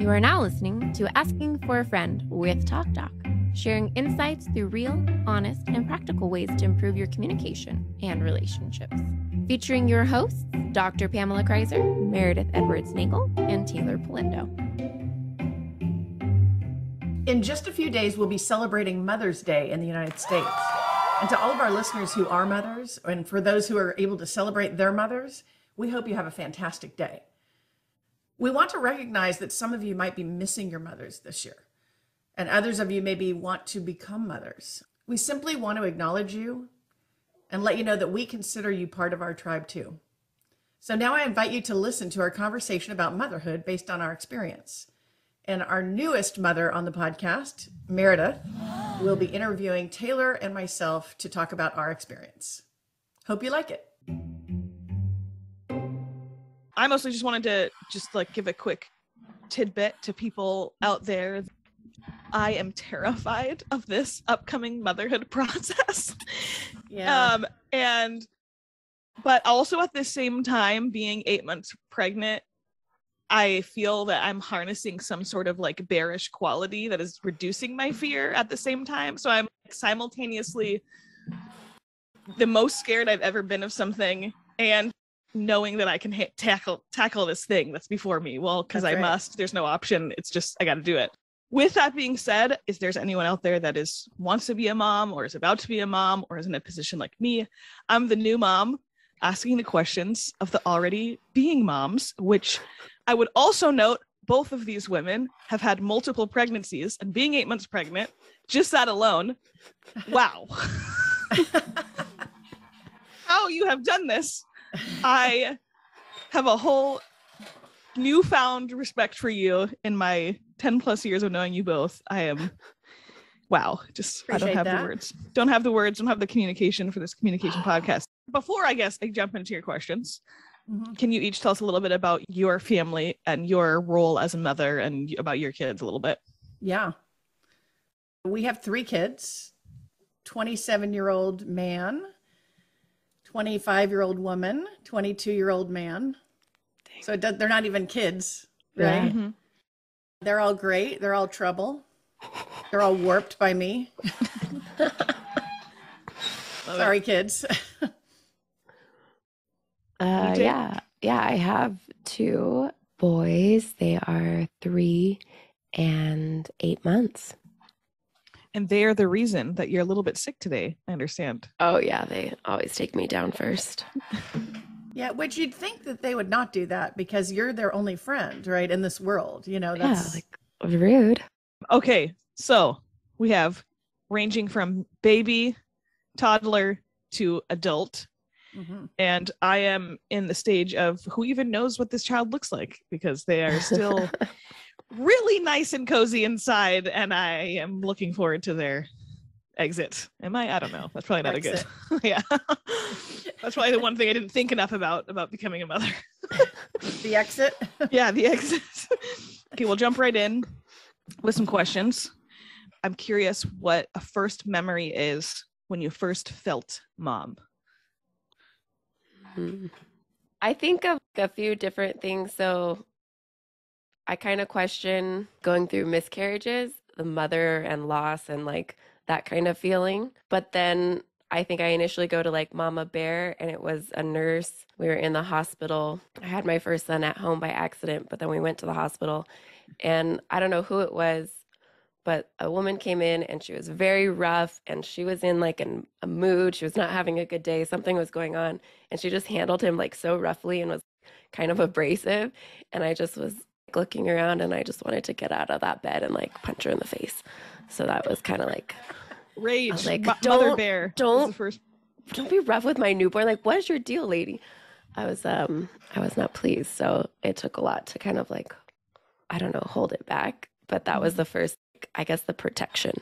You are now listening to Asking for a Friend with TalkDoc, sharing insights through real, honest, and practical ways to improve your communication and relationships. Featuring your hosts, Dr. Pamela Kreiser, Meredith Edwards-Nagel, and Taylor Polindo. In just a few days, we'll be celebrating Mother's Day in the United States. And to all of our listeners who are mothers, and for those who are able to celebrate their mothers, we hope you have a fantastic day. We want to recognize that some of you might be missing your mothers this year, and others of you maybe want to become mothers. We simply want to acknowledge you and let you know that we consider you part of our tribe too. So now I invite you to listen to our conversation about motherhood based on our experience. And our newest mother on the podcast, Meredith, will be interviewing Taylor and myself to talk about our experience. Hope you like it. I mostly just wanted to give a quick tidbit to people out there. I am terrified of this upcoming motherhood process. Yeah. But also at the same time, being 8 months pregnant, I feel that I'm harnessing some sort of like bearish quality that is reducing my fear at the same time. So I'm simultaneously the most scared I've ever been of something and knowing that I can tackle this thing that's before me. Well, because I must, there's no option. It's just, I got to do it. With that being said, if there's anyone out there that wants to be a mom or is about to be a mom or is in a position like me, I'm the new mom asking the questions of the already being moms, which I would also note both of these women have had multiple pregnancies, and being 8 months pregnant, just that alone, wow. How you have done this. I have a whole newfound respect for you in my 10 plus years of knowing you both. I am, wow, I don't have the words. Don't have the communication for this communication podcast. Before, I guess, I jump into your questions. Mm-hmm. Can you each tell us a little bit about your family and your role as a mother and about your kids a little bit? Yeah. We have 3 kids, 27-year-old man, 25-year-old woman, 22-year-old man. Dang. So they're not even kids, right? Yeah. Mm-hmm. They're all great. They're all trouble. They're all warped by me. Sorry, kids. Yeah, I have 2 boys. They are 3 and 8 months. And they are the reason that you're a little bit sick today, I understand. Oh, yeah. They always take me down first. Yeah, which you'd think that they would not do that because you're their only friend, right, in this world. You know, that's rude. Okay, so we have ranging from baby, toddler to adult. Mm-hmm. And I am in the stage of who even knows what this child looks like because they are still really nice and cozy inside, and I am looking forward to their exit. I don't know. That's probably not exit. A good. Yeah. That's probably the one thing I didn't think enough about becoming a mother. The exit? Yeah, the exit. Okay, we'll jump right in with some questions. I'm curious what a first memory is when you first felt mom. I think of a few different things. So I kind of question going through miscarriages, the mother and loss and like that kind of feeling. But then I think I initially go to like Mama Bear, and it was a nurse. We were in the hospital. I had my first son at home by accident, but then we went to the hospital, and I don't know who it was, but a woman came in and she was very rough and she was in like a mood. She was not having a good day. Something was going on, and she just handled him like so roughly and was kind of abrasive. And I just was looking around, and I just wanted to get out of that bed and like punch her in the face. So that was kind of like rage. I was like, Mother Bear. Don't be rough with my newborn. Like, what is your deal, lady? I was not pleased. So it took a lot to kind of like, I don't know, hold it back. But that was the first, I guess, the protection.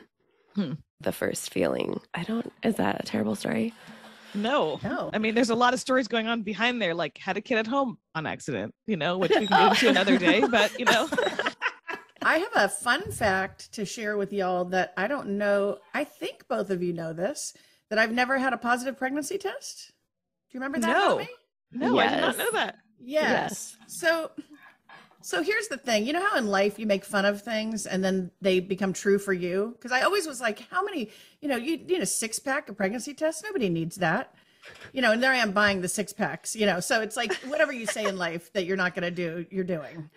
The first feeling. Is that a terrible story? No. I mean, there's a lot of stories going on behind there, like had a kid at home on accident, which we can get into another day, but I have a fun fact to share with y'all that I don't know. I think both of you know this, that I've never had a positive pregnancy test. Do you remember that about me? No, yes. I did not know that. Yes. So So here's the thing. You know how in life you make fun of things and then they become true for you? Because I always was like, how many, you need a 6-pack, a pregnancy test? Nobody needs that. And there I am buying the 6-packs, so it's like whatever you say in life that you're not going to do, you're doing.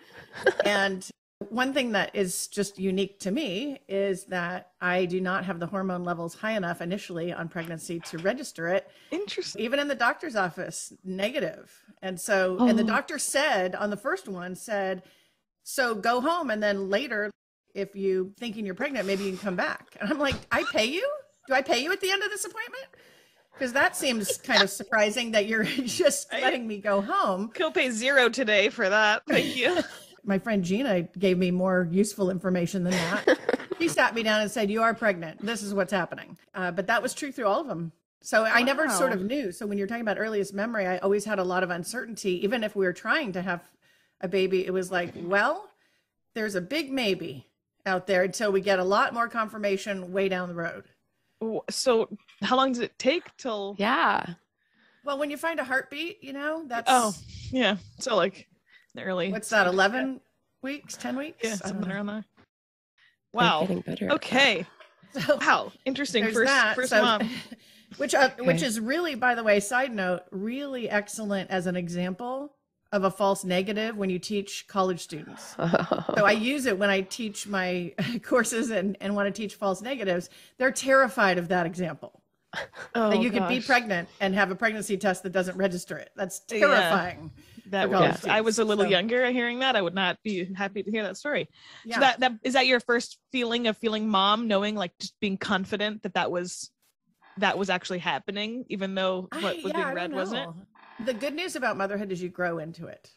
And one thing that is just unique to me is that I do not have the hormone levels high enough initially on pregnancy to register it. Interesting. Even in the doctor's office, negative. And so, and the doctor said on the first one so go home. And then later, if you thinking you're pregnant, maybe you can come back. And I'm like, I pay you? Do I pay you at the end of this appointment? Because that seems kind of surprising that you're just letting me go home. Copay 0 today for that. Thank you. My friend Gina gave me more useful information than that. She sat me down and said, you are pregnant. This is what's happening. But that was true through all of them. So I never sort of knew. So when you're talking about earliest memory, I always had a lot of uncertainty. Even if we were trying to have a baby, it was like, well, there's a big maybe out there until we get a lot more confirmation way down the road. So how long does it take till? Yeah. Well, when you find a heartbeat, that's. Oh, yeah. So like the early. What's that, 11 weeks, 10 weeks? Yeah, something around that. Wow. Getting better. Okay. So, wow. Interesting. First so, mom. Which is really, by the way, side note, really excellent as an example of a false negative when you teach college students. So I use it when I teach my courses and want to teach false negatives. They're terrified of that example. That you could be pregnant and have a pregnancy test that doesn't register it. That's terrifying. I was a little younger hearing that. I would not be happy to hear that story. Yeah. So that is that your first feeling of feeling mom, knowing, like, just being confident that was actually happening, even though what was being read wasn't? The good news about motherhood is you grow into it.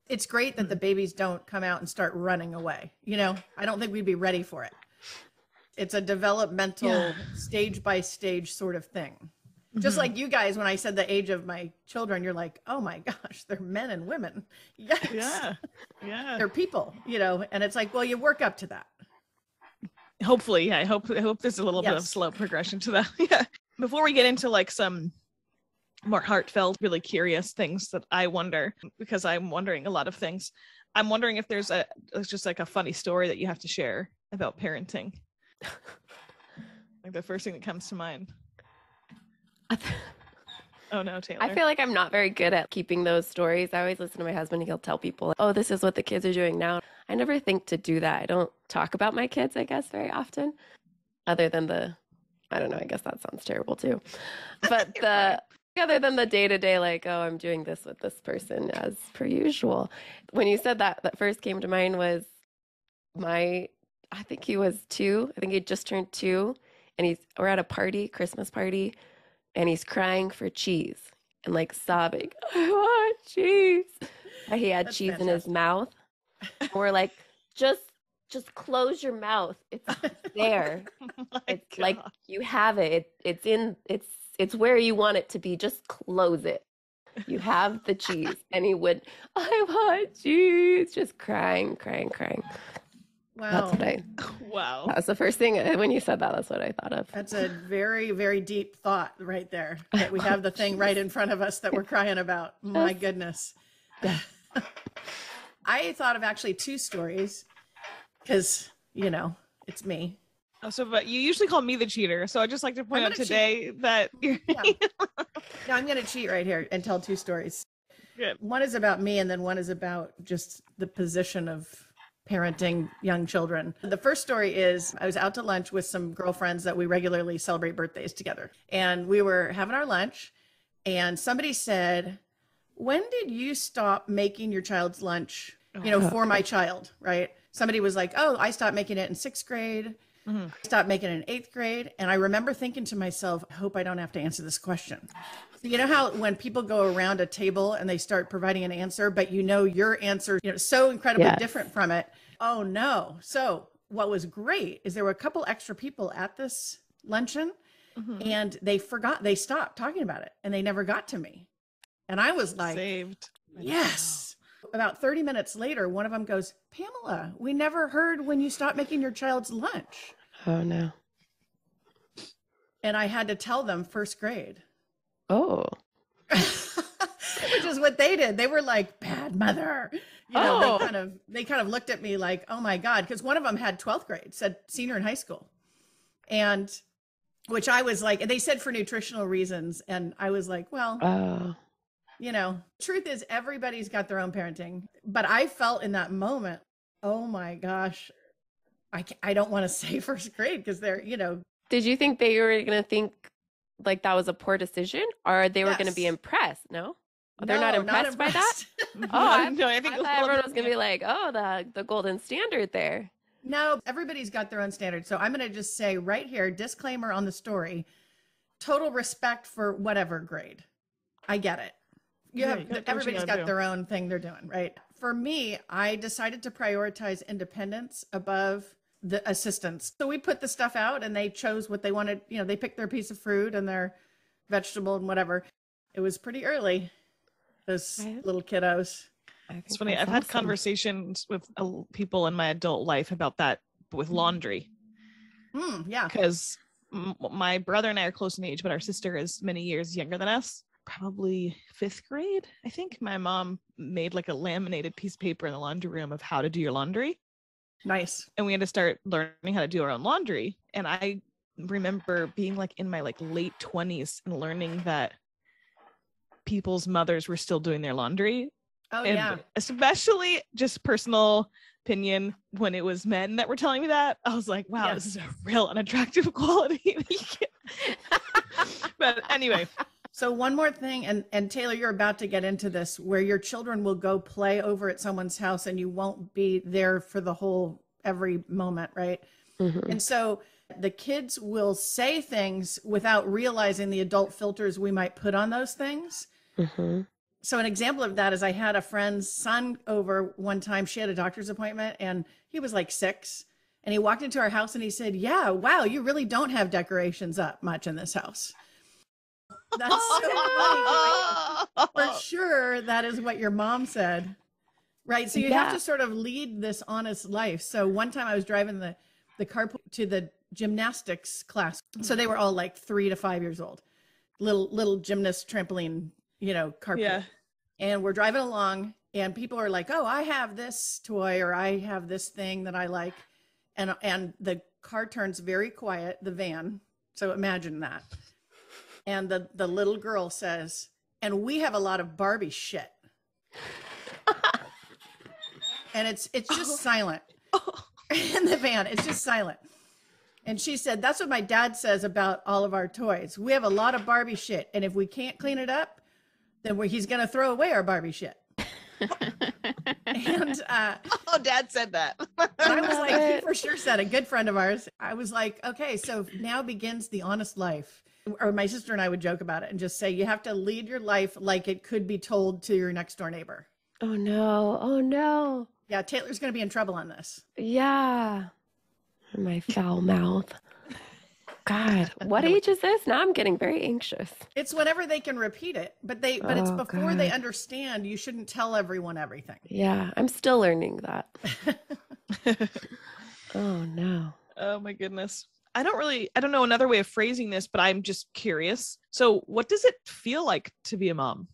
It's great that the babies don't come out and start running away. I don't think we'd be ready for it. It's a developmental stage by stage sort of thing. Just like you guys, when I said the age of my children, you're like, oh my gosh, they're men and women. Yes. Yeah. They're people, and it's like, well, you work up to that. Hopefully. Yeah. I hope there's a little bit of slow progression to that. Yeah. Before we get into like some more heartfelt, really curious things that I wonder, because I'm wondering a lot of things. I'm wondering if there's just like a funny story that you have to share about parenting. Like the first thing that comes to mind. Oh no, Teighlor. I feel like I'm not very good at keeping those stories. I always listen to my husband. He'll tell people, oh, this is what the kids are doing now. I never think to do that. I don't talk about my kids, I guess, very often. Other than I don't know, I guess that sounds terrible too. But other than the day-to-day, like, oh, I'm doing this with this person as per usual. When you said that first came to mind was I think he was 2. I think he just turned 2. And we're at a party, Christmas party. And he's crying for cheese and like sobbing, I want cheese. And he had cheese in his mouth. And we're like, just close your mouth. It's there. It's like you have it. It's where you want it to be. Just close it. You have the cheese. And he would, I want cheese. Just crying. Wow. Wow. That was the first thing when you said that. That's what I thought of. That's a very, very deep thought right there. That we have the thing right in front of us that we're crying about. My goodness. I thought of actually 2 stories because, it's me. Oh, but you usually call me the cheater. So I'd just like to point out today that you're... No, I'm going to cheat right here and tell 2 stories. Good. One is about me and then one is about just the position of parenting young children. The first story is I was out to lunch with some girlfriends that we regularly celebrate birthdays together. And we were having our lunch and somebody said, when did you stop making your child's lunch, for my child, right? Somebody was like, oh, I stopped making it in 6th grade. I stopped making it in 8th grade. And I remember thinking to myself, I hope I don't have to answer this question. So you know how when people go around a table and they start providing an answer, but your answer, so incredibly different from it. Oh no. So what was great is there were a couple extra people at this luncheon and they stopped talking about it and they never got to me. And I was like, saved. Yes. About 30 minutes later, one of them goes, Pamela, we never heard when you stopped making your child's lunch. Oh, no. And I had to tell them 1st grade. Oh. Which is what they did. They were like, bad godmother. They kind of looked at me like, oh my God. Because one of them had 12th grade, said senior in high school. And which I was like, and they said for nutritional reasons. And I was like, well, truth is everybody's got their own parenting. But I felt in that moment, oh my gosh, I don't want to say first grade because they're, Did you think they were going to think like that was a poor decision, or they were going to be impressed? No? They're not impressed by that? No, I think I thought everyone was going to be like, oh, the golden standard there. No, everybody's got their own standards. So I'm going to just say right here, disclaimer on the story, total respect for whatever grade. I get it. Everybody's got their own thing they're doing, right? For me, I decided to prioritize independence above the assistance. So we put the stuff out and they chose what they wanted. They picked their piece of fruit and their vegetable and whatever. It was pretty early, those little kiddos. It's funny. I've had conversations with people in my adult life about that with laundry. Yeah. Because my brother and I are close in age, but our sister is many years younger than us. Probably 5th grade. I think my mom made like a laminated piece of paper in the laundry room of how to do your laundry. Nice. And we had to start learning how to do our own laundry. And I remember being like in my like late 20s and learning that people's mothers were still doing their laundry. Oh, and yeah. Especially just personal opinion, when it was men that were telling me that, I was like, wow, This is a real unattractive quality. But anyway. So one more thing, and Teighlor, you're about to get into this, where your children will go play over at someone's house and you won't be there for every moment, right? Mm-hmm. And so the kids will say things without realizing the adult filters we might put on those things. Mm-hmm. So an example of that is I had a friend's son over one time. She had a doctor's appointment and he was like 6. And he walked into our house and he said, yeah, wow, you really don't have decorations up much in this house. That's so funny. For sure, that is what your mom said. Right. So you have to sort of lead this honest life. So one time I was driving the car to the gymnastics class. So they were all like 3 to 5 years old. Little gymnast trampoline, carpool. Yeah. And we're driving along and people are like, oh, I have this toy or I have this thing that I like. And the car turns very quiet, the van. So imagine that. And the little girl says, and we have a lot of Barbie shit. And it's just silent in the van. It's just silent. And she said, that's what my dad says about all of our toys. We have a lot of Barbie shit. And if we can't clean it up, then he's going to throw away our Barbie shit. And Dad said that. I was like, he for sure said it. Good friend of ours. I was like, okay, so now begins the honest life. Or my sister and I would joke about it and just say, you have to lead your life like it could be told to your next door neighbor. Oh no. Oh no. Yeah. Taylor's going to be in trouble on this. Yeah. My foul mouth. God, what age is this? Now I'm getting very anxious. It's whenever they can repeat it, but it's before they understand. You shouldn't tell everyone everything. Yeah. I'm still learning that. Oh no. Oh my goodness. I don't know another way of phrasing this, but I'm just curious. So what does it feel like to be a mom?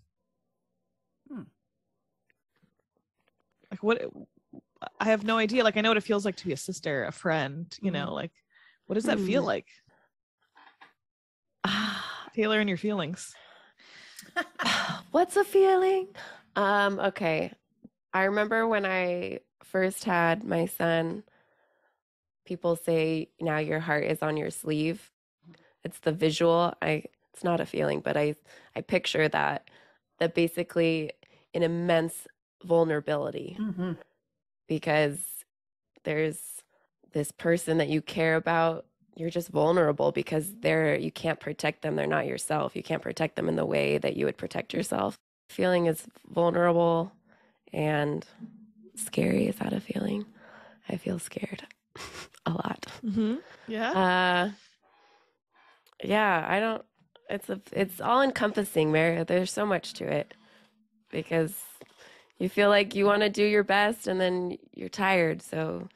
Like what, I have no idea. Like I know what it feels like to be a sister, a friend, like what does that feel like? Teighlor and your feelings. What's a feeling? Okay. I remember when I first had my son, people say now your heart is on your sleeve. It's the visual. It's not a feeling, but I picture that basically an immense vulnerability because there's this person that you care about. You're just vulnerable because you can't protect them. They're not yourself. You can't protect them in the way that you would protect yourself. Feeling is vulnerable and scary. Is that a feeling? I feel scared. A lot. Mm-hmm. Yeah. I don't, it's all encompassing, Meredith. There's so much to it because you feel like you want to do your best and then you're tired. So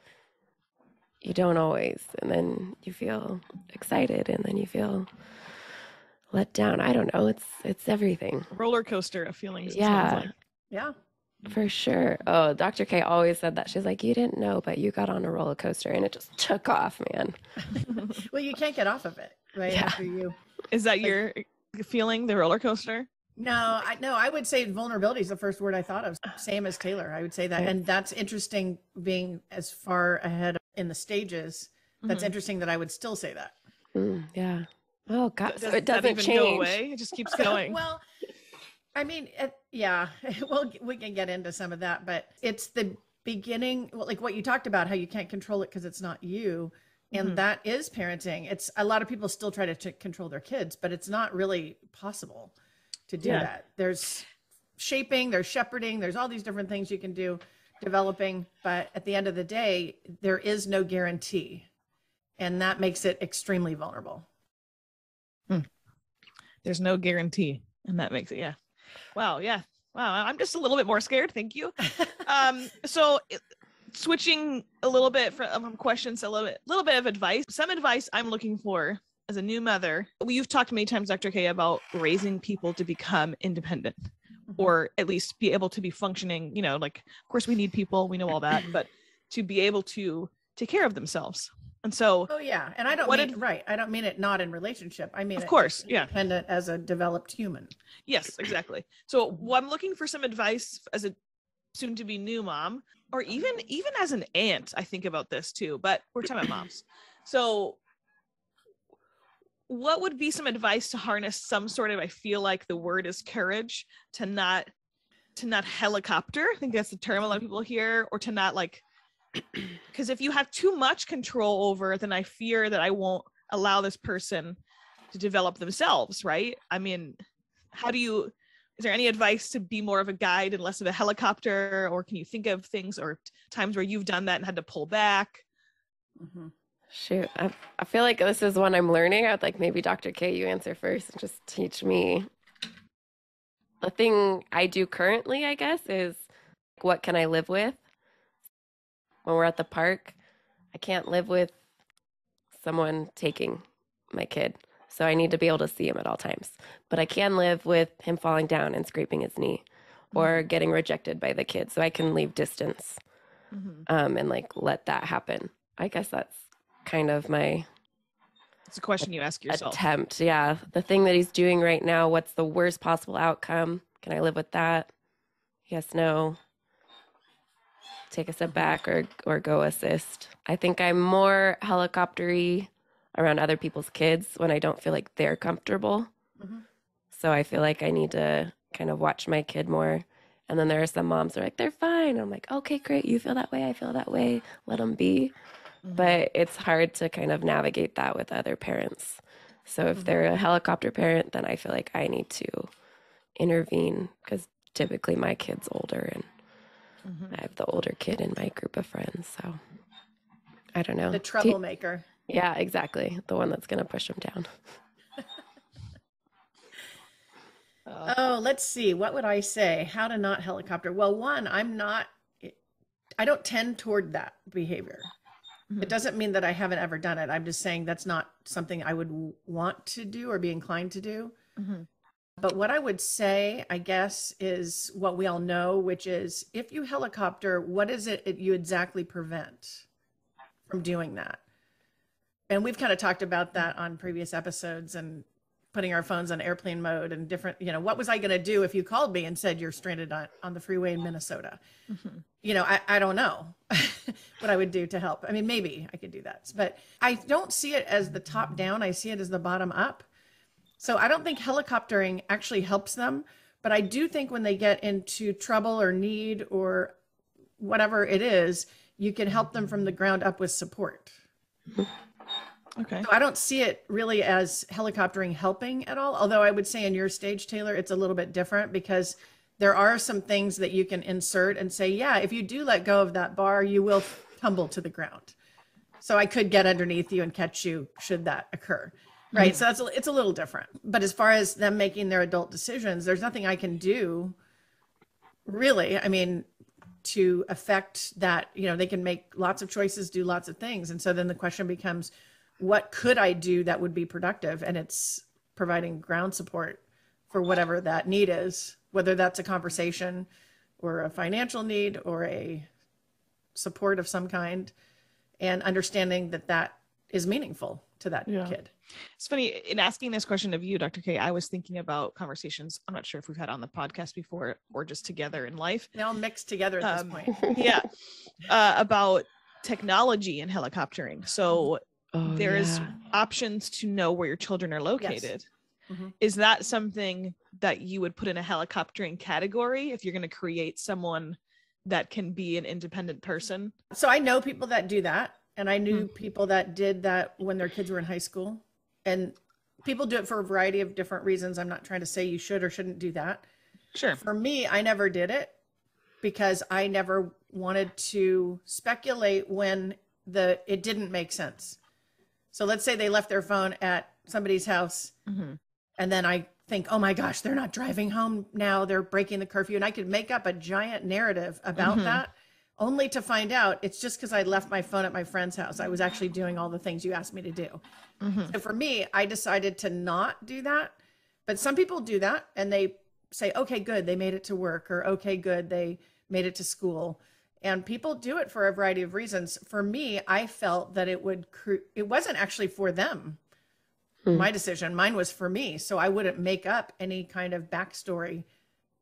you don't always, and then you feel excited and then you feel let down. I don't know. It's everything. Roller coaster of feelings. Yeah. Yeah. For sure. Oh, Dr. K always said that. She's like, you didn't know, but you got on a roller coaster and it just took off, man. Well, you can't get off of it, right? Yeah. After you. Is that Like, your feeling, the roller coaster? No, I would say vulnerability is the first word I thought of. Same as Taylor. I would say that. Right. And that's interesting being as far ahead in the stages. That's Mhm. interesting that I would still say that. Yeah. Oh, God. So Does it that doesn't even change. go away? It just keeps going. Well, I mean, yeah, well, we can get into some of that, but it's the beginning, like what you talked about, how you can't control it because it's not you. And Mhm. that is parenting. It's a lot of people still try to control their kids, but it's not really possible to do Yeah. that. There's shaping, there's shepherding, there's all these different things you can do, developing. But at the end of the day, there is no guarantee. And that makes it extremely vulnerable. There's no guarantee, and that makes it, yeah. Wow, yeah. Wow, I'm just a little bit more scared. Thank you. So switching a little bit from questions, a little bit of advice. Some advice I'm looking for as a new mother. You've talked many times, Dr. K, about raising people to become independent, or at least be able to be functioning. Like, of course, we need people. We know all that, but to be able to take care of themselves. And so, Oh yeah, and I don't What mean did- right. I don't mean it not in relationship. I mean Of it course, just yeah. independent as a developed human. yes, exactly. So I'm looking for some advice as a soon to be new mom, or even as an aunt. I think about this too, but we're talking about moms. So what would be some advice to harness some sort of, I feel like the word is courage, to not helicopter? I think that's the term a lot of people hear, or to not like, because if you have too much control over, then I fear that I won't allow this person to develop themselves, right? I mean, is there any advice to be more of a guide and less of a helicopter? Or can you think of things or times where you've done that and had to pull back? Mm-hmm. Shoot. I feel like this is one I'm learning. I'd like maybe Dr. K, you answer first and just teach me. The thing I do currently, I guess, is what can I live with? When we're at the park, I can't live with someone taking my kid. So I need to be able to see him at all times. But I can live with him falling down and scraping his knee or getting rejected by the kid. So I can leave distance and like let that happen. I guess that's kind of my It's a question you ask yourself. attempt. Yeah. The thing that he's doing right now, what's the worst possible outcome? Can I live with that? Yes, no. Take a step back or go assist. I think I'm more helicoptery around other people's kids when I don't feel like they're comfortable. Mm-hmm. So I feel like I need to kind of watch my kid more. And then there are some moms that are like, they're fine. I'm like, okay, great. You feel that way. I feel that way. Let them be. But it's hard to kind of navigate that with other parents. So if they're a helicopter parent, then I feel like I need to intervene because typically my kid's older and I have the older kid in my group of friends. So I don't know. The troublemaker. Yeah, exactly. The one that's going to push him down. Oh, let's see. What would I say? How to not helicopter? Well, one, I don't tend toward that behavior. It doesn't mean that I haven't ever done it. I'm just saying that's not something I would want to do or be inclined to do. But what I would say, I guess, is what we all know, which is if you helicopter, what is it you exactly prevent from doing that? And we've kind of talked about that on previous episodes and putting our phones on airplane mode and different, what was I going to do if you called me and said you're stranded on the freeway in Minnesota? I don't know what I would do to help. I mean, maybe I could do that, but I don't see it as the top down. I see it as the bottom up. So I don't think helicoptering actually helps them, but I do think when they get into trouble or need or whatever it is, you can help them from the ground up with support. Okay. So I don't see it really as helicoptering helping at all. Although I would say in your stage, Taylor, it's a little bit different because there are some things that you can insert and say, yeah, if you do let go of that bar, you will tumble to the ground. So I could get underneath you and catch you should that occur. Right. So it's a little different. But as far as them making their adult decisions, there's nothing I can do really. I mean, to affect that, they can make lots of choices, do lots of things. And so then the question becomes, what could I do that would be productive? And it's providing ground support for whatever that need is, whether that's a conversation or a financial need or a support of some kind, and understanding that that is meaningful to that kid. It's funny, in asking this question of you, Dr. K, I was thinking about conversations I'm not sure if we've had on the podcast before or just together in life. They all mix together at this point. About technology and helicoptering. So there's options to know where your children are located. Yes. Is that something that you would put in a helicoptering category if you're going to create someone that can be an independent person? So I know people that do that. And I knew people that did that when their kids were in high school. And people do it for a variety of different reasons. I'm not trying to say you should or shouldn't do that. Sure. For me, I never did it because I never wanted to speculate when it didn't make sense. So let's say they left their phone at somebody's house, and then I think, oh my gosh, they're not driving home now. They're breaking the curfew. And I could make up a giant narrative about that, only to find out it's just because I left my phone at my friend's house. I was actually doing all the things you asked me to do. So for me, I decided to not do that. But some people do that and they say, okay, good, they made it to work, or okay, good, they made it to school. And people do it for a variety of reasons. For me, I felt that it wasn't actually for them. My decision, mine was for me. So I wouldn't make up any kind of backstory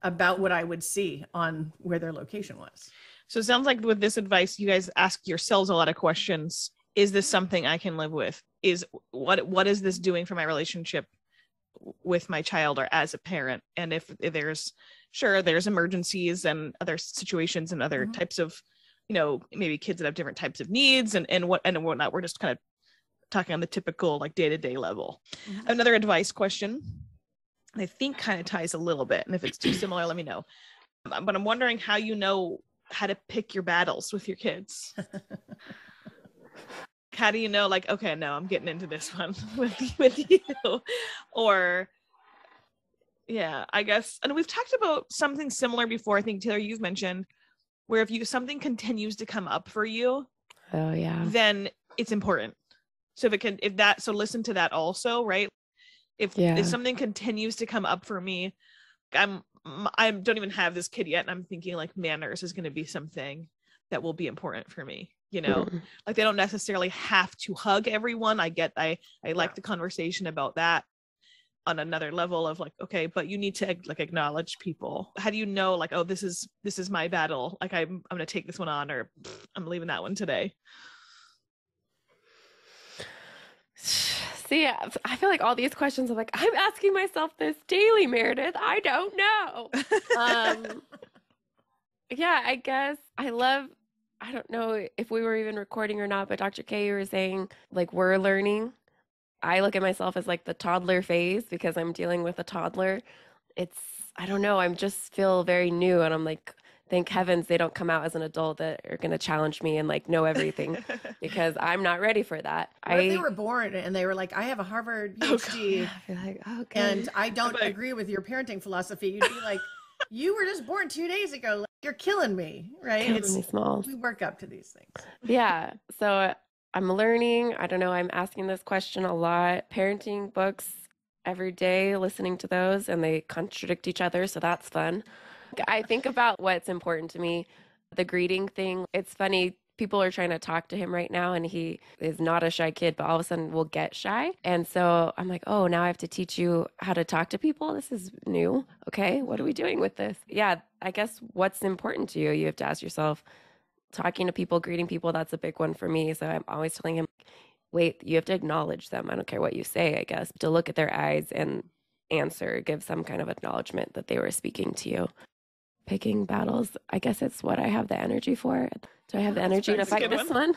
about what I would see on where their location was. So it sounds like with this advice, you guys ask yourselves a lot of questions. Is this something I can live with? What is this doing for my relationship with my child or as a parent? And if there's emergencies and other situations and other types of, maybe kids that have different types of needs and whatnot, we're just kind of talking on the typical like day-to-day level. Another advice question, I think kind of ties a little bit. And if it's too similar, let me know. But I'm wondering how you know how to pick your battles with your kids. How do you know, like, okay, no, I'm getting into this one with you? Or I guess, and we've talked about something similar before. I think, Taylor, you've mentioned where if something continues to come up for you, then it's important. So so listen to that also, right? If something continues to come up for me, I don't even have this kid yet, and I'm thinking like manners is going to be something that will be important for me. Like they don't necessarily have to hug everyone. I like the conversation about that on another level of like, okay, but you need to like acknowledge people. How do you know like, oh, this is my battle. Like I'm going to take this one on, or I'm leaving that one today. See, I feel like all these questions, I'm asking myself this daily, Meredith. I don't know. I guess I don't know if we were even recording or not, but Dr. K, you were saying like we're learning. I look at myself as like the toddler phase because I'm dealing with a toddler. I don't know, I just feel very new, and I'm like, thank heavens they don't come out as an adult that are going to challenge me and like know everything because I'm not ready for that. What if they were born and they were like, I have a Harvard PhD and I don't agree with your parenting philosophy? You'd be like, you were just born 2 days ago. Like, you're killing me, right? Killing me small. We work up to these things. Yeah. So I'm learning. I don't know. I'm asking this question a lot. Parenting books every day, listening to those, and they contradict each other. So that's fun. I think about what's important to me, the greeting thing. It's funny. People are trying to talk to him right now, and he is not a shy kid, but all of a sudden will get shy. And so I'm like, oh, now I have to teach you how to talk to people. This is new. Okay, what are we doing with this? Yeah, I guess what's important to you? You have to ask yourself, talking to people, greeting people, that's a big one for me. So I'm always telling him, wait, you have to acknowledge them. I don't care what you say, I guess, to look at their eyes and answer, give some kind of acknowledgement that they were speaking to you. Picking battles, I guess it's what I have the energy for. Do I have the energy to fight this one?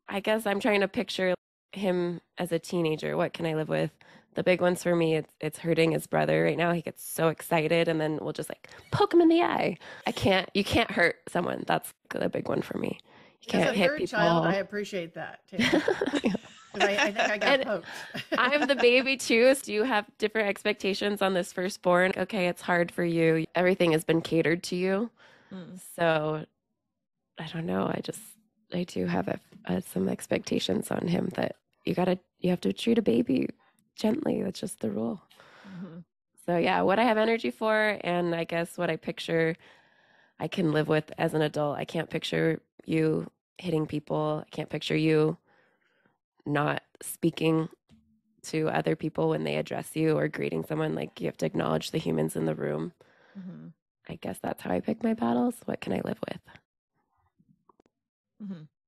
I guess I'm trying to picture him as a teenager. What can I live with? The big ones for me, it's hurting his brother right now. He gets so excited and then we'll just like poke him in the eye. You can't hurt someone. That's the big one for me. You can't hit people. As a third child, I appreciate that. I think I got poked. I'm the baby too. So do you have different expectations on this firstborn? Okay, it's hard for you. Everything has been catered to you. So I don't know. I do have some expectations on him that you have to treat a baby gently. That's just the rule. So yeah, what I have energy for, and I guess what I picture I can live with as an adult. I can't picture you hitting people. I can't picture you not speaking to other people when they address you or greeting someone. Like, you have to acknowledge the humans in the room. Mm-hmm. I guess that's how I pick my battles. What can I live with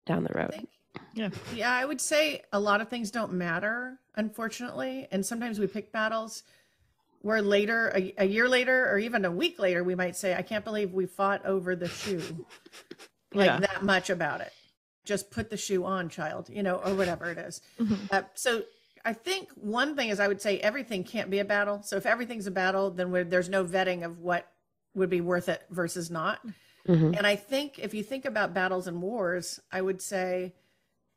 down the road? Yeah, I would say a lot of things don't matter, unfortunately. And sometimes we pick battles where later, a year later, or even a week later, we might say, I can't believe we fought over the shoe like that much about it. Just put the shoe on, child, or whatever it is. So I think one thing is I would say everything can't be a battle. So if everything's a battle, then there's no vetting of what would be worth it versus not. And I think if you think about battles and wars, I would say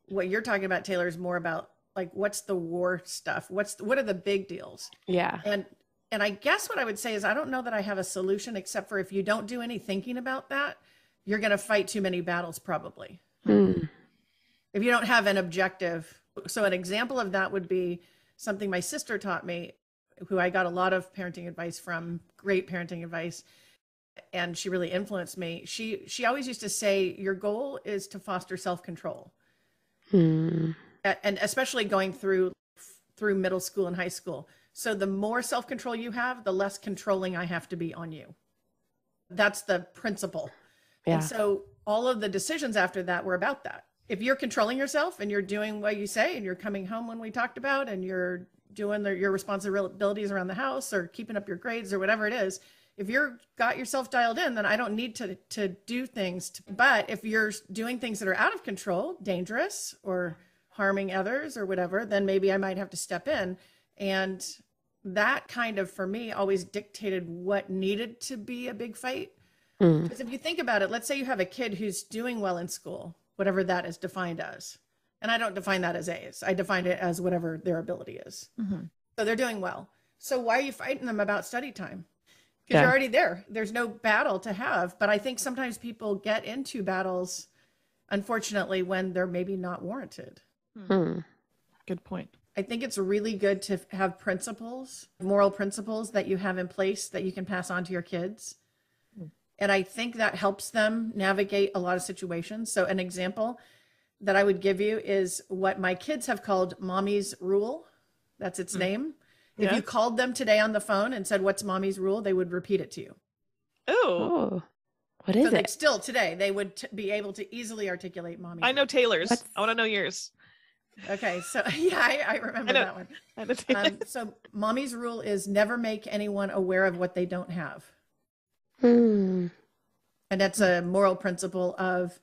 what you're talking about, Teighlor, is more about like, what's the war stuff? What are the big deals? Yeah. And I guess what I would say is I don't know that I have a solution, except for if you don't do any thinking about that, you're going to fight too many battles probably. If you don't have an objective. So an example of that would be something my sister taught me, who I got a lot of parenting advice from, great parenting advice. And she really influenced me. She always used to say, your goal is to foster self-control. And especially going through middle school and high school. So the more self-control you have, the less controlling I have to be on you. That's the principle. Yeah. And so all of the decisions after that were about that. If you're controlling yourself and you're doing what you say and you're coming home when we talked about and you're doing your responsibilities around the house or keeping up your grades or whatever it is, if you're got yourself dialed in, then I don't need to do things. But if you're doing things that are out of control, dangerous or harming others or whatever, then maybe I might have to step in. And that kind of, for me, always dictated what needed to be a big fight. Because if you think about it, let's say you have a kid who's doing well in school, whatever that is defined as. And I don't define that as A's. I define it as whatever their ability is. So they're doing well. So why are you fighting them about study time? Because you're already there. There's no battle to have. But I think sometimes people get into battles, unfortunately, when they're maybe not warranted. Good point. I think it's really good to have principles, moral principles that you have in place that you can pass on to your kids. And I think that helps them navigate a lot of situations. So an example that I would give you is what my kids have called Mommy's Rule. That's its name. Yeah. If you called them today on the phone and said, what's Mommy's Rule? They would repeat it to you. Oh. What is it? Still today, they would be able to easily articulate Mommy's I know Taylor's. I want to know yours. Okay, so I remember that one. I know so Mommy's Rule is never make anyone aware of what they don't have. And that's a moral principle of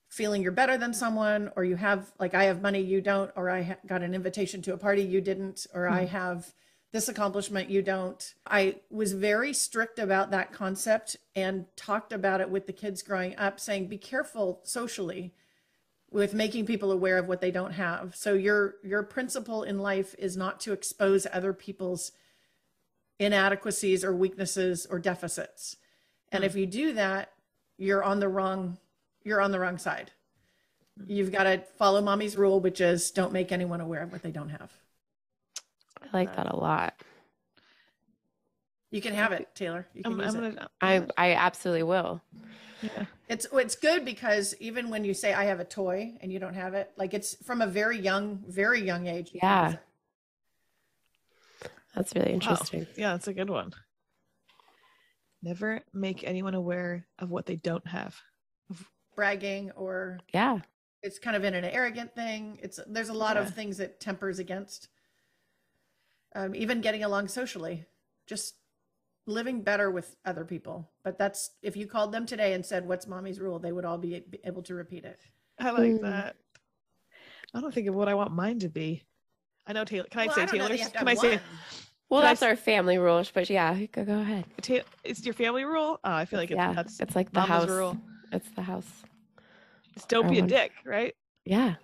feeling you're better than someone, or you have, like, I have money, you don't, or I got an invitation to a party, you didn't, or I have this accomplishment, you don't. I was very strict about that concept and talked about it with the kids growing up, saying, be careful socially with making people aware of what they don't have. So your principle in life is not to expose other people's inadequacies or weaknesses or deficits. And if you do that, you're on the wrong side. You've got to follow Mommy's Rule, which is don't make anyone aware of what they don't have. I like that a lot. You can have it, Teighlor. You can use it. I absolutely will. Yeah. It's good because even when you say I have a toy and you don't have it, like, it's from a very young age. Yeah. That's really interesting. Wow. Yeah, that's a good one. Never make anyone aware of what they don't have. Bragging or it's kind of in an arrogant thing. There's a lot of things that tempers against. Even getting along socially, just living better with other people. But that's, if you called them today and said, what's Mommy's Rule? They would all be able to repeat it. I like that. I don't think of what I want mine to be. I know Teighlor. Can I say Taylor's? Can I say? Well, that's our family rule, but yeah, go ahead. It's your family rule? Oh, I feel like it's like the house rule. It's the house. Just don't be a dick, right? Yeah.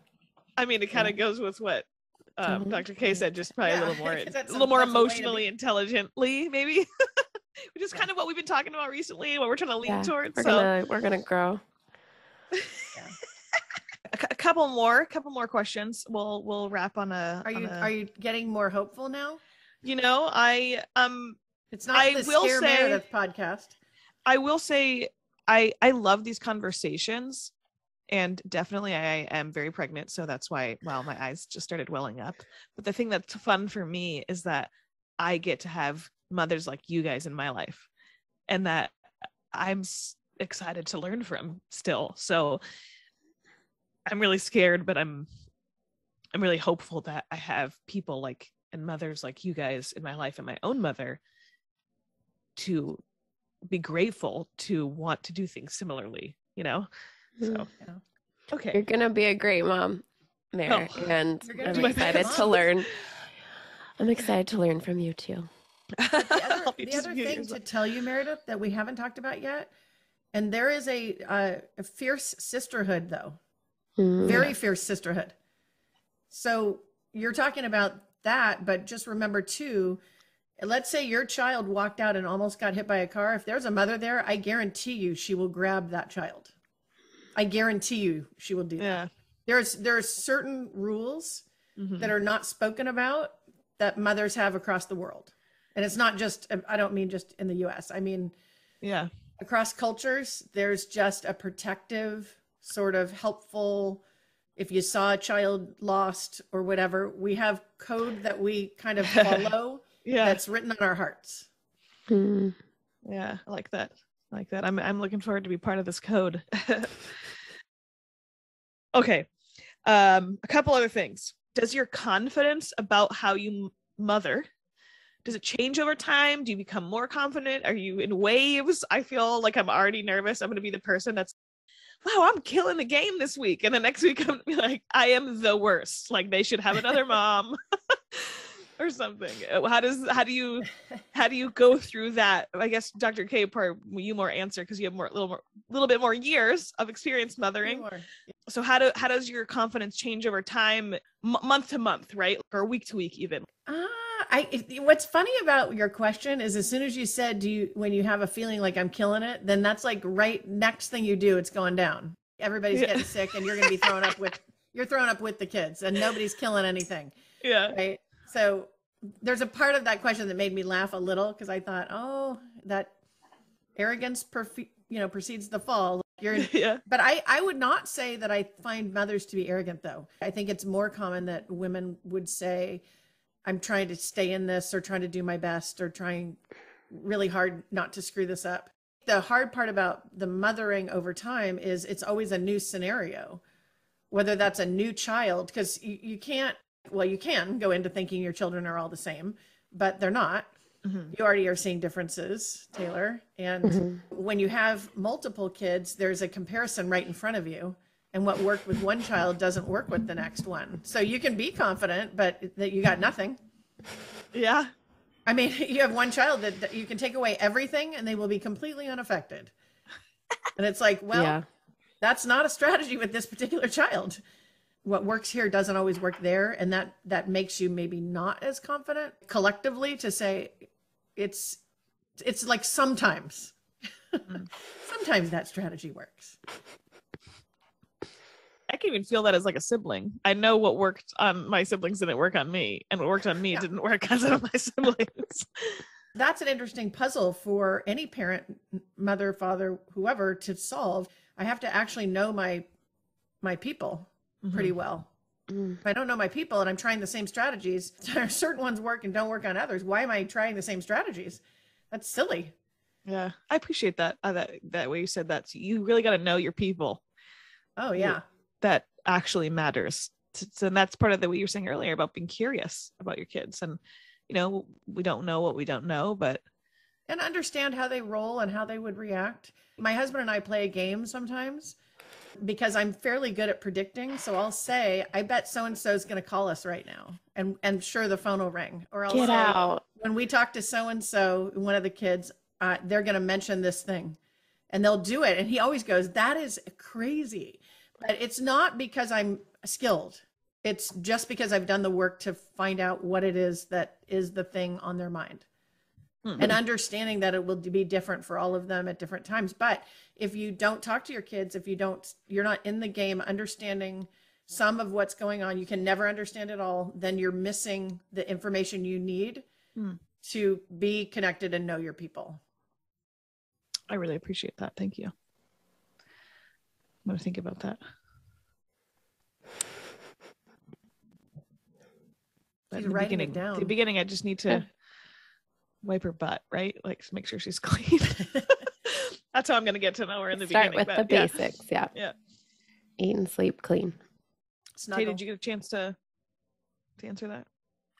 I mean, it kind of goes with what Dr. K said, just probably a little more emotionally intelligently, maybe, which is kind of what we've been talking about recently, what we're trying to lean towards. We're gonna grow. A couple more questions. We'll wrap on a. Are you getting more hopeful now? You know, it's not the Scare Meredith podcast. I will say I love these conversations, and definitely I am very pregnant. So that's why, well, my eyes just started welling up. But the thing that's fun for me is that I get to have mothers like you guys in my life, and that I'm excited to learn from still. So I'm really scared, but I'm really hopeful that I have people like, and mothers like you guys in my life, and my own mother, to be grateful, to want to do things similarly, you know? So, Yeah. okay. You're going to be a great mom, Mare, Oh, and You're gonna I'm be a great excited to mom. learn. I'm excited to learn from you too. The other thing to tell you, Meredith, that we haven't talked about yet, and there is a fierce sisterhood, though, very fierce sisterhood. So you're talking about that, but just remember too, let's say your child walked out and almost got hit by a car. If there's a mother there, I guarantee you she will grab that child. I guarantee you she will do that. There are certain rules that are not spoken about that mothers have across the world. And it's not just, I don't mean just in the US. I mean, across cultures, there's just a protective, sort of helpful, if you saw a child lost or whatever, we have code that we kind of follow that's written on our hearts. Yeah, I like that. I like that. I'm looking forward to be part of this code. Okay. A couple other things. Does your confidence about how you mother, does it change over time? Do you become more confident? Are you in waves? I feel like I'm already nervous. I'm going to be the person that's, wow, I'm killing the game this week. And the next week I'm going to be like, I am the worst. Like they should have another mom or something. How do you go through that? I guess Dr. K, you more answer because you have little bit more years of experience mothering. So how does your confidence change over time, month to month, right? Or week to week even? What's funny about your question is as soon as you said, when you have a feeling like I'm killing it, then that's like right next thing you do, it's going down. Everybody's getting sick and you're going to be throwing up with the kids and nobody's killing anything. Yeah. Right. So there's a part of that question that made me laugh a little because I thought, oh, that arrogance precedes the fall. But I would not say that I find mothers to be arrogant, though. I think it's more common that women would say, I'm trying to stay in this or trying to do my best or trying really hard not to screw this up. The hard part about the mothering over time is it's always a new scenario, whether that's a new child, because you can go into thinking your children are all the same, but they're not. You already are seeing differences, Teighlor. And when you have multiple kids, there's a comparison right in front of you. And what worked with one child doesn't work with the next one. So you can be confident, but that you got nothing. Yeah. I mean, you have one child that you can take away everything and they will be completely unaffected. And it's like, well, that's not a strategy with this particular child. What works here doesn't always work there. And that makes you maybe not as confident collectively to say it's like sometimes that strategy works. I can even feel that as like a sibling. I know what worked on my siblings didn't work on me, and what worked on me didn't work on some of my siblings. That's an interesting puzzle for any parent, mother, father, whoever, to solve. I have to actually know my people pretty well. If I don't know my people and I'm trying the same strategies, certain ones work and don't work on others. Why am I trying the same strategies? That's silly. Yeah, I appreciate that. That way you said that. So you really got to know your people. Oh yeah. That actually matters. So that's part of what you were saying earlier about being curious about your kids. And, we don't know what we don't know, and understand how they roll and how they would react. My husband and I play a game sometimes because I'm fairly good at predicting. So I'll say, I bet so-and-so is going to call us right now. And sure, the phone will ring. Or I'll Get say, out. When we talk to so-and-so, one of the kids, they're going to mention this thing and they'll do it. And he always goes, that is crazy. But it's not because I'm skilled. It's just because I've done the work to find out what it is that is the thing on their mind. And understanding that it will be different for all of them at different times. But if you don't talk to your kids, you're not in the game understanding some of what's going on, you can never understand it all, then you're missing the information you need to be connected and know your people. I really appreciate that. Thank you. going to think about that. But She's in the writing it beginning, down. the beginning, I just need to wipe her butt, right? Like make sure she's clean. That's how I'm going to get to know her in the Start beginning. with the basics. Yeah. Yeah. Eat and sleep clean. Tay, did you get a chance to answer that?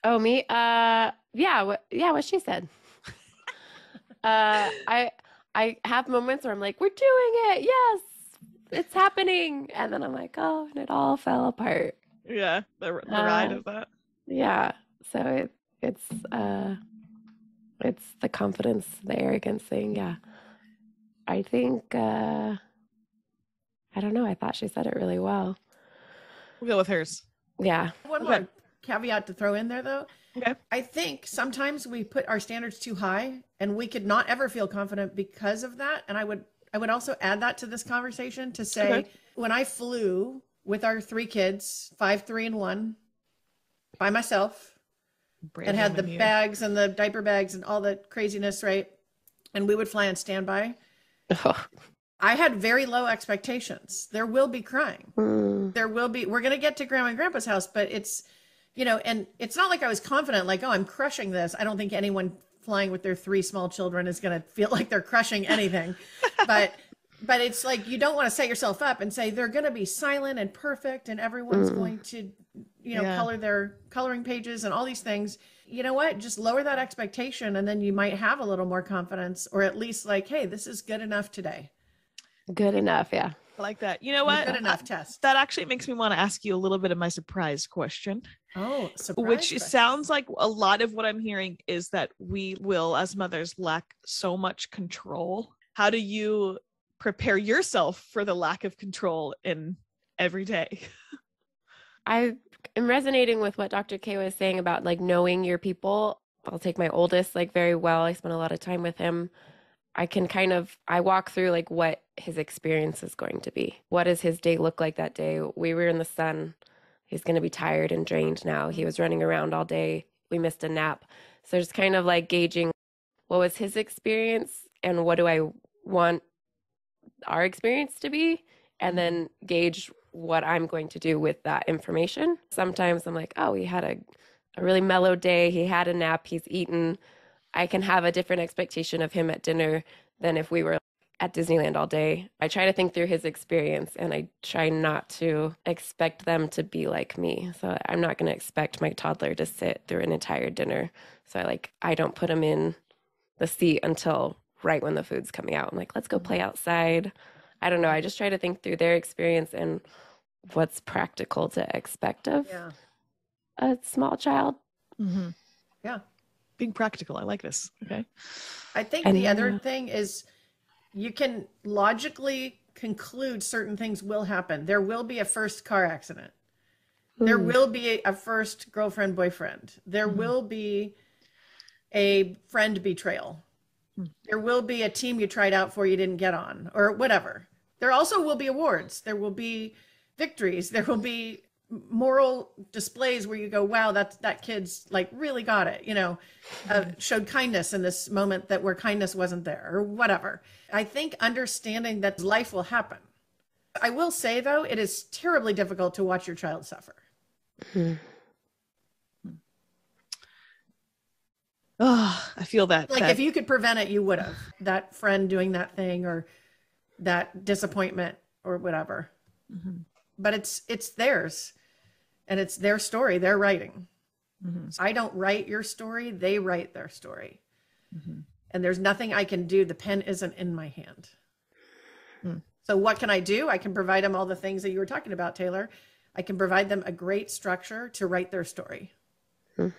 Oh, me? Yeah. What she said. I have moments where I'm like, we're doing it. Yes, it's happening. And then I'm like, oh, and it all fell apart. Yeah. The ride of that. Yeah. So it's the confidence, the arrogance thing. Yeah. I think, I don't know. I thought she said it really well. We'll go with hers. Yeah. One more caveat to throw in there, though. Okay. I think sometimes we put our standards too high, and we could not ever feel confident because of that. And I would also add that to this conversation to say, when I flew with our 3 kids, 5, 3, and 1, by myself, and had the bags and the diaper bags and all the craziness, right? And we would fly on standby. I had very low expectations. There will be crying. There will be, we're going to get to grandma and grandpa's house, but it's, and it's not like I was confident, like, oh, I'm crushing this. I don't think anyone flying with their 3 small children is going to feel like they're crushing anything. but it's like, you don't want to set yourself up and say, they're going to be silent and perfect and everyone's going to, color their coloring pages and all these things. You know what? Just lower that expectation and then you might have a little more confidence, or at least like, hey, this is good enough today. Good enough. Yeah. I like that. You know what? Good enough test. That actually makes me want to ask you a little bit of my surprise question. Oh, surprise. Which sounds like a lot of what I'm hearing is that we will, as mothers, lack so much control. How do you prepare yourself for the lack of control in every day? I am resonating with what Dr. K was saying about like knowing your people. I'll take my oldest like very well. I spent a lot of time with him. I walk through like what his experience is going to be. What does his day look like that day? We were in the sun. He's going to be tired and drained now. He was running around all day. We missed a nap. So just kind of like gauging what was his experience and what do I want our experience to be, and then gauge what I'm going to do with that information. Sometimes I'm like, oh, he had a really mellow day. He had a nap. He's eaten. I can have a different expectation of him at dinner than if we were at Disneyland all day. I try to think through his experience and I try not to expect them to be like me. So I'm not going to expect my toddler to sit through an entire dinner. So I don't put him in the seat until right when the food's coming out. I'm like, let's go play outside. I don't know. I just try to think through their experience and what's practical to expect of a small child. Mm-hmm. Yeah. Being practical. I like this. Okay. I think the other thing is you can logically conclude certain things will happen. There will be a first car accident. There will be a first girlfriend, boyfriend. There will be a friend betrayal. There will be a team you tried out for you didn't get on, or whatever. There also will be awards. There will be victories. There will be moral displays where you go, wow, that kid's like really got it, showed kindness in this moment where kindness wasn't there, or whatever. I think understanding that life will happen. I will say, though, it is terribly difficult to watch your child suffer. Oh, I feel that. Like if you could prevent it, you would have. That friend doing that thing or that disappointment or whatever. But it's theirs. And it's their story they're writing. So I don't write your story. They write their story. And there's nothing I can do. The pen isn't in my hand. So what can I do? I can provide them all the things that you were talking about, Teighlor. I can provide them a great structure to write their story. I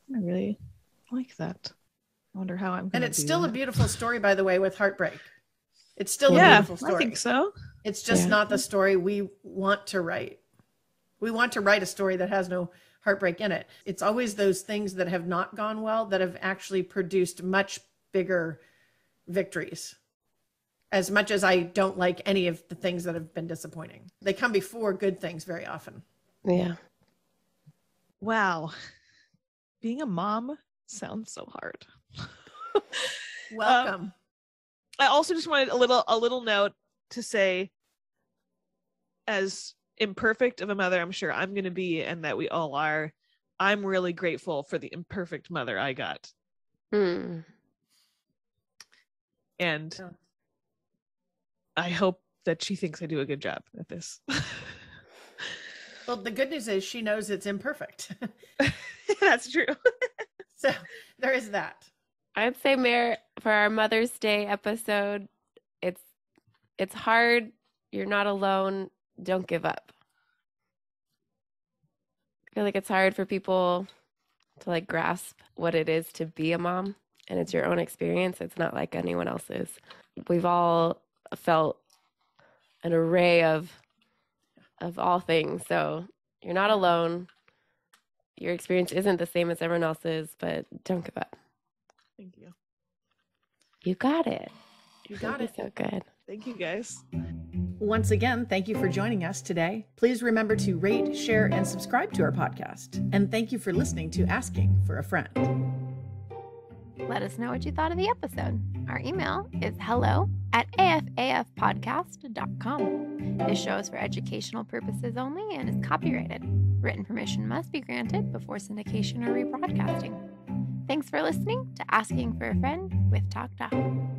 really like that. I wonder how I'm going to. And it's still a beautiful story, by the way, with heartbreak. It's still a beautiful story. I think so. It's just not the story we want to write. We want to write a story that has no heartbreak in it. It's always those things that have not gone well that have actually produced much bigger victories. As much as I don't like any of the things that have been disappointing, they come before good things very often. Yeah. Wow. Being a mom sounds so hard. Welcome. I also just wanted a little note to say, as imperfect of a mother I'm sure I'm going to be, and that we all are, I'm really grateful for the imperfect mother I got. Mm. And Yeah. I hope that she thinks I do a good job at this. Well, the good news is she knows it's imperfect. That's true. So there is that. I'd say, Mayor, for our Mother's Day episode, it's hard. You're not alone. Don't give up. I feel like it's hard for people to like grasp what it is to be a mom, and it's your own experience. It's not like anyone else's. We've all felt an array of all things, so you're not alone. Your experience isn't the same as everyone else's, but don't give up. Thank you. You got it. You got it. So good. Thank you, guys. Once again, thank you for joining us today. Please remember to rate, share, and subscribe to our podcast. And thank you for listening to Asking for a Friend. Let us know what you thought of the episode. Our email is hello@afafpodcast.com. This show is for educational purposes only and is copyrighted. Written permission must be granted before syndication or rebroadcasting. Thanks for listening to Asking for a Friend with TalkDoc.